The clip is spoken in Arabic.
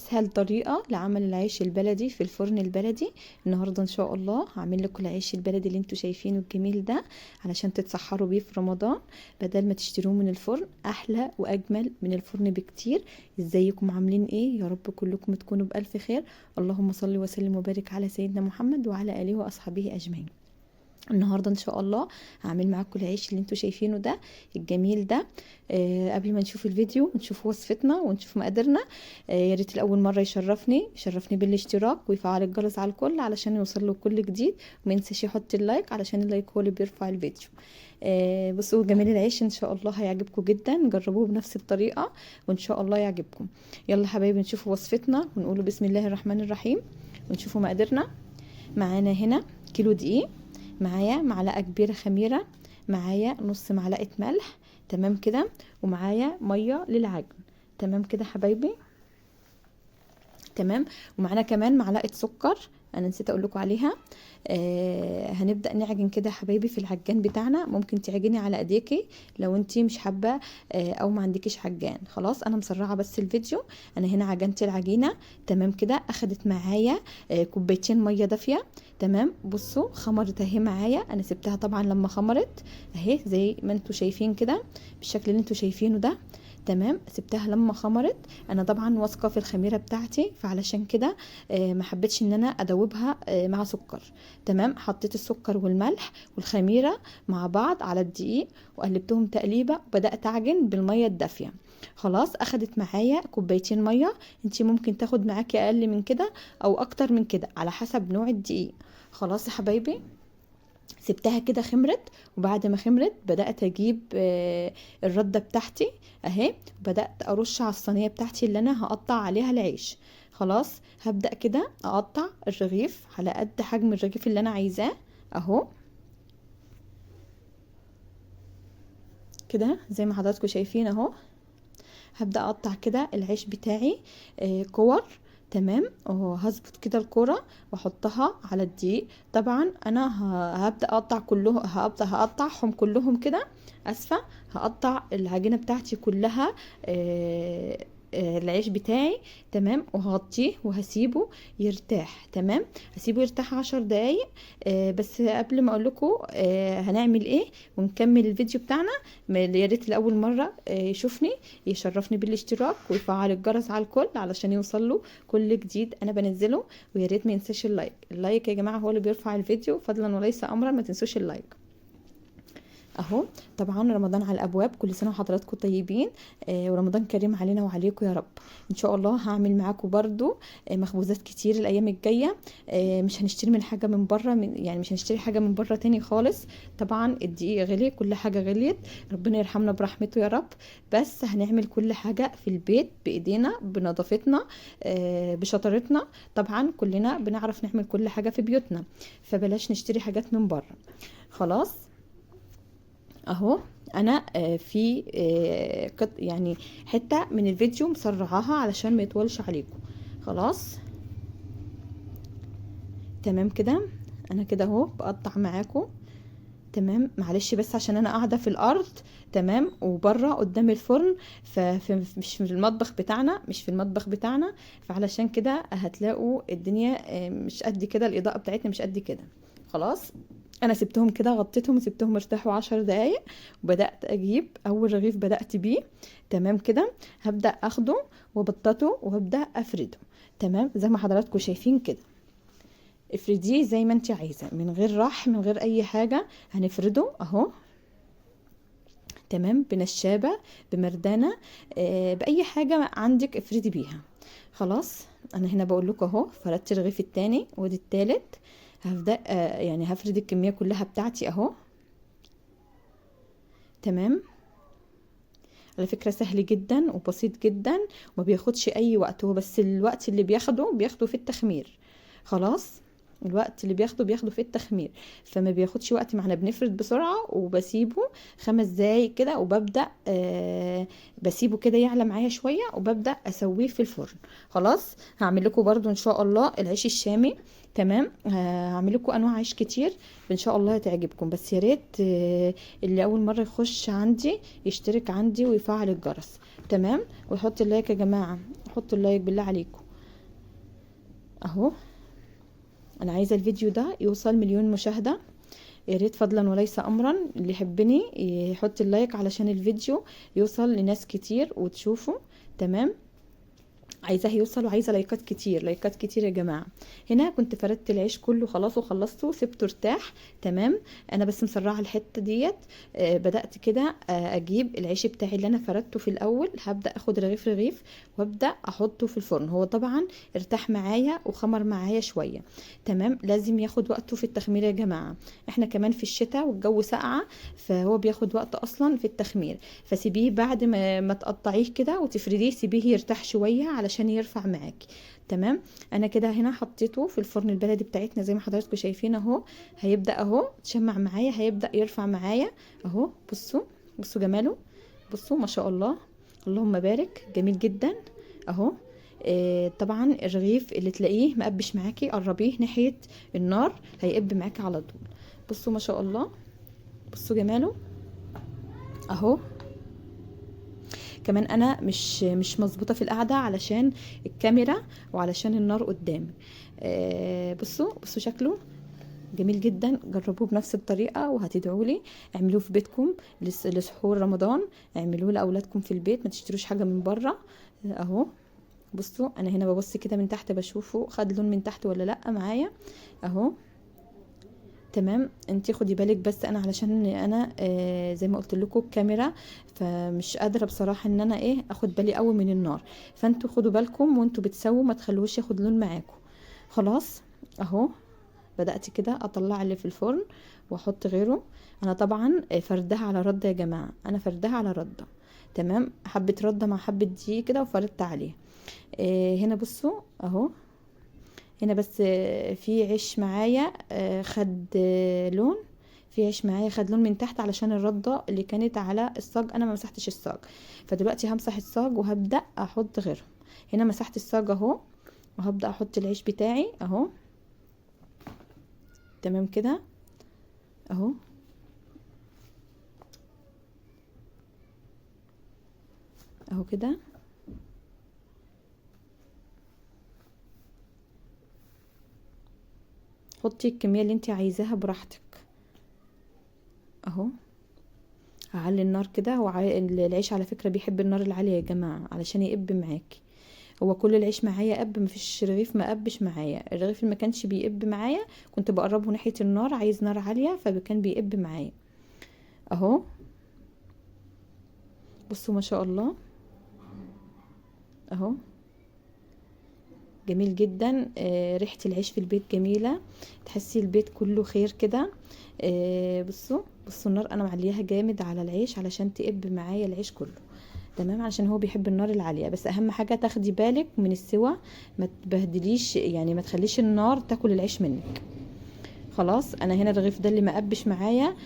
اسهل طريقه لعمل العيش البلدي في الفرن البلدي. النهارده ان شاء الله هعمل لكم العيش البلدي اللي انتوا شايفينه الجميل ده علشان تتسحروا بيه في رمضان بدل ما تشتروه من الفرن. احلى واجمل من الفرن بكتير. ازيكم عاملين ايه؟ يا رب كلكم تكونوا بالف خير. اللهم صل وسلم وبارك على سيدنا محمد وعلى اله واصحابه اجمعين. النهارده ان شاء الله هعمل معاكم العيش اللي انتوا شايفينه ده الجميل ده. قبل ما نشوف الفيديو ونشوف وصفتنا ونشوف مقاديرنا، يا ريت الاول مره يشرفني بالاشتراك ويفعل الجرس على الكل علشان يوصل له كل جديد، وما ينساش يحط اللايك علشان اللايك هو اللي بيرفع الفيديو. بصوا جمال العيش ان شاء الله هيعجبكم جدا، جربوه بنفس الطريقه وان شاء الله يعجبكم. يلا حبايبي نشوف وصفتنا ونقول بسم الله الرحمن الرحيم ونشوفوا مقاديرنا. معانا هنا كيلو دقيق، معايا معلقه كبيره خميره، معايا نص معلقه ملح، تمام كده، ومعايا ميه للعجن، تمام كده حبايبي، تمام. ومعانا كمان معلقه سكر انا نسيت اقول لكم عليها. هنبدا نعجن كده حبايبي في العجان بتاعنا. ممكن تعجني على ايديكي لو انتي مش حابه او ما عندكيش عجان. خلاص انا مسرعه بس الفيديو. انا هنا عجنت العجينه تمام كده، اخدت معايا كوبايتين ميه دافيه، تمام. بصوا خمرت اهي معايا، انا سبتها طبعا لما خمرت اهي زي ما انتوا شايفين كده بالشكل اللي انتوا شايفينه ده، تمام. سبتها لما خمرت. انا طبعا واثقه في الخميره بتاعتي فعلشان كده ما حبيتش ان انا ادوبها مع سكر، تمام. حطيت السكر والملح والخميره مع بعض على الدقيق وقلبتهم تقليبه وبدات اعجن بالميه الدافيه. خلاص اخدت معايا كوبايتين ميه، انتي ممكن تاخد معاكي اقل من كده او اكتر من كده على حسب نوع الدقيق. خلاص يا حبايبي سبتها كده خمرت، وبعد ما خمرت بدأت اجيب الردة بتاعتي اهي، بدأت ارش على الصينية بتاعتي اللي انا هقطع عليها العيش. خلاص هبدأ كده اقطع الرغيف على قد حجم الرغيف اللي انا عايزاه اهو كده زي ما حضراتكم شايفين اهو. هبدأ اقطع كده العيش بتاعي كور، تمام. وهظبط كده الكرة واحطها على الدقيق. طبعا انا هبدأ اقطع كله، هقطعهم كلهم كده، اسفة. هقطع العجينة بتاعتي كلها العيش بتاعي، تمام. وهغطيه وهسيبه يرتاح، تمام. هسيبه يرتاح 10 دقايق. بس قبل ما اقول لكم هنعمل ايه ونكمل الفيديو بتاعنا، يا ريت لاول مره يشوفني يشرفني بالاشتراك ويفعل الجرس على الكل علشان يوصل له كل جديد انا بنزله. ويا ريت ما ينساش اللايك. اللايك يا جماعه هو اللي بيرفع الفيديو فضلا وليس امرا، ما تنسوش اللايك اهو. طبعا رمضان على الابواب، كل سنه وحضراتكم طيبين ورمضان كريم علينا وعليكم يا رب. ان شاء الله هعمل معاكم برضو مخبوزات كتير الايام الجايه. مش هنشتري من حاجه من بره، يعني مش هنشتري حاجه من بره تاني خالص. طبعا الدقيق غلي، كل حاجه غليت، ربنا يرحمنا برحمته يا رب. بس هنعمل كل حاجه في البيت بايدينا بنظافتنا بشطارتنا. طبعا كلنا بنعرف نعمل كل حاجه في بيوتنا، فبلاش نشتري حاجات من بره. خلاص اهو انا في يعني حته من الفيديو مسرعاها علشان ما يطولش عليكم. خلاص تمام كده. انا كده اهو بقطع معاكم، تمام. معلش بس عشان انا قاعده في الارض، تمام، وبره قدام الفرن، مش في المطبخ بتاعنا، فعلشان كده هتلاقوا الدنيا مش قد كده، الاضاءه بتاعتنا مش قد كده. خلاص انا سبتهم كده، غطيتهم وسبتهم ارتاحوا 10 دقايق، وبدات اجيب اول رغيف بدات بيه، تمام كده. هبدا اخده وابططه وهبدا افرده، تمام، زي ما حضراتكم شايفين كده. افرديه زي ما انت عايزه من غير رح من غير اي حاجه. هنفرده اهو، تمام، بنشابه بمردانه باي حاجه عندك افردي بيها. خلاص انا هنا بقول لكم اهو فردت الرغيف التاني ودي التالت. هبدأ يعني هفرد الكمية كلها بتاعتي اهو، تمام. على فكرة سهل جدا وبسيط جدا وما بياخدش اي وقت، هو بس الوقت اللي بياخده في التخمير. خلاص الوقت اللي بياخده في التخمير، فما بياخدش وقت معنا. بنفرد بسرعة وبسيبه 5 دقايق كده، وببدأ بسيبه كده يعلى معايا شوية وببدأ اسويه في الفرن. خلاص هعمل لكم برضو ان شاء الله العيش الشامي، تمام. هعمل لكم انواع عيش كتير ان شاء الله هتعجبكم، بس يا ريت اللي اول مره يخش عندي يشترك عندي ويفعل الجرس، تمام، ويحط اللايك يا جماعه، حطوا اللايك بالله عليكم. اهو. انا عايزه الفيديو ده يوصل 1,000,000 مشاهده، يا ريت فضلا وليس امرا اللي يحبني يحط اللايك علشان الفيديو يوصل لناس كتير وتشوفه. تمام، عايزاه يوصل وعايزه لايكات كتير، لايكات كتير يا جماعه. هنا كنت فردت العيش كله خلاص وخلصته سبته ارتاح. تمام، انا بس مسرعه الحته ديت. بدات كده اجيب العيش بتاعي اللي انا فردته في الاول، هبدا اخد رغيف رغيف وابدا احطه في الفرن. هو طبعا ارتاح معايا وخمر معايا شويه. تمام، لازم ياخد وقته في التخمير يا جماعه، احنا كمان في الشتاء والجو ساقعه، فهو بياخد وقت اصلا في التخمير. فسيبيه بعد ما تقطعيه كده وتفرديه، سيبيه يرتاح شويه علشان يرفع معاكي. تمام، انا كده هنا حطيته في الفرن البلدي بتاعتنا زي ما حضراتكم شايفين اهو. هيبدا اهو تشمع معايا، هيبدا يرفع معايا اهو. بصوا بصوا جماله، بصوا ما شاء الله، اللهم بارك، جميل جدا اهو. طبعا الرغيف اللي تلاقيه مقبش معاكي قربيه ناحيه النار هيقب معاكي على طول. بصوا ما شاء الله، بصوا جماله اهو. كمان انا مش مظبوطه في القعده علشان الكاميرا وعلشان النار قدامي. بصوا شكله جميل جدا. جربوه بنفس الطريقه وهتدعوا لي. اعملوه في بيتكم لسحور رمضان، اعملوه لاولادكم في البيت، ما تشتروش حاجه من بره اهو. بصوا انا هنا ببص كده من تحت بشوفه خد لون من تحت ولا لا معايا اهو. تمام، انتي خدي بالك بس انا علشان انا زي ما قلت لكم الكاميرا، فمش قادره بصراحه ان انا اخد بالي قوي من النار. فانتوا خدوا بالكم وانتوا بتسووا ما تخلوش ياخد لون معاكم. خلاص اهو، بدات كده اطلع اللي في الفرن واحط غيره. انا طبعا فردها على رده يا جماعه، انا فردها على رده. تمام، حبه رده مع حبه دقيق كده وفردت عليه. هنا بصوا اهو. هنا بس في عيش معايا خد لون، في عيش معايا خد لون من تحت علشان الردة اللي كانت على الصاج، انا ما مسحتش الصاج. فدلوقتي همسح الصاج وهبدأ احط غيرهم. هنا مسحت الصاج اهو، وهبدأ احط العيش بتاعي اهو. تمام كده اهو. اهو كده حطي الكمية اللي انت عايزاها براحتك اهو. هعلي النار كده. هو العيش على فكرة بيحب النار العالية يا جماعة علشان يقب معاكي. هو كل العيش معايا قب، مفيش رغيف ما قبش معايا. الرغيف اللي ما كانش بيقب معايا كنت بقربه ناحية النار، عايز نار عالية فكان بيقب معايا اهو. بصوا ما شاء الله اهو، جميل جدا. ريحة العيش في البيت جميلة، تحسي البيت كله خير كده. بصوا النار انا معلياها جامد على العيش علشان تقب معايا العيش كله. تمام، علشان هو بيحب النار العالية. بس اهم حاجة تاخدي بالك من السوا، ما تبهدليش يعني، ما تخليش النار تاكل العيش منك. خلاص انا هنا الرغيف ده اللي ما قبش معايا